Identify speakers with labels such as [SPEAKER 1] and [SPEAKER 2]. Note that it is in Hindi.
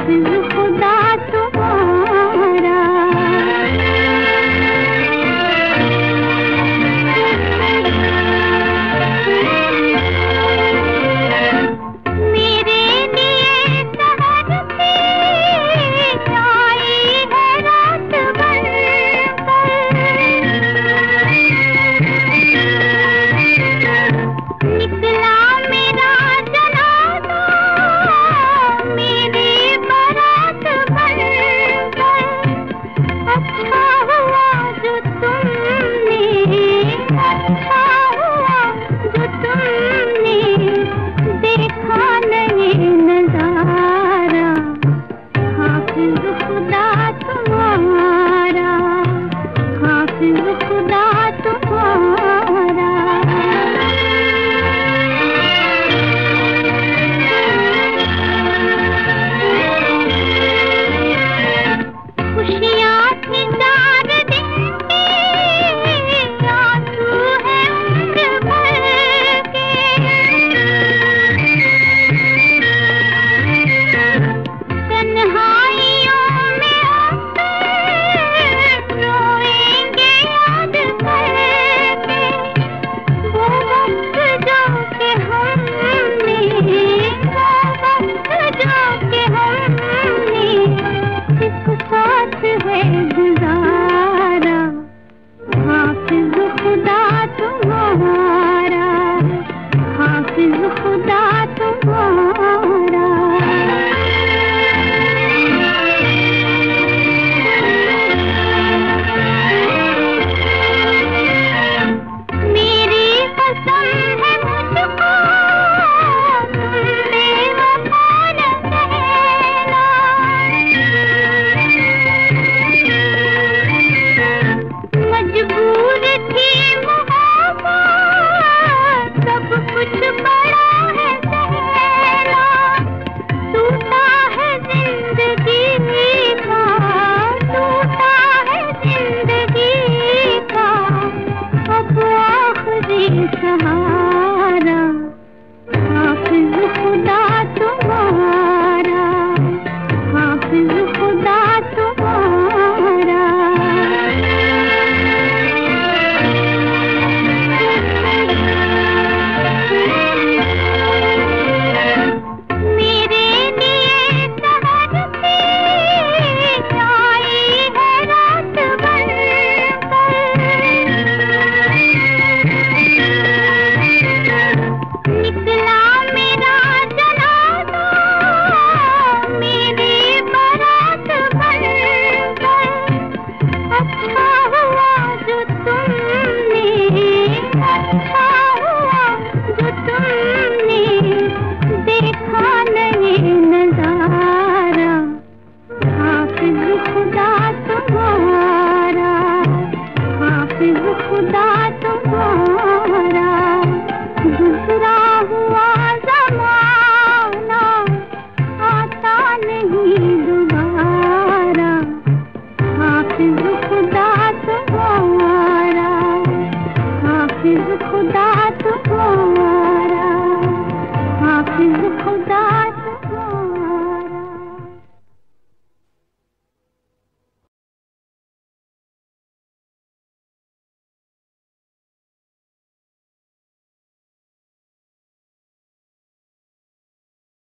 [SPEAKER 1] हाफिज खुदा तुम्हारा। मेरे लिए शहर से आई है रात बनकर, निकला मेरा जनाजा मेरी बारात बनकर। अच्छा हुआ जो तुमने, अच्छा हुआ जो तुमने देखा नहीं नजारा। हाफिज खुदा तुम्हारा, हाफिज खुदा तुम्हारा। खुशियाँ थी 4 दिन की, आंसू है उम्र भर के। तन्हाइयों में आकर रोएंगे याद करके, वो वक्त जो कि हमने, वो वक्त जो कि हमने एक साथ है गुजारा। हाफिज खुदा तुम्हारा, हाफिज खुदा तुम्हारा। मेरी कसम है मुझको तुमने वफा न कहना। मजबूर थी मोहब्बत, सब कुछ बड़ा है सहना। टूटा है जिंदगी का, टूटा है जिंदगी का अब आखिरी सहारा। हाफिज खुदा तुम्हारा, हाफिज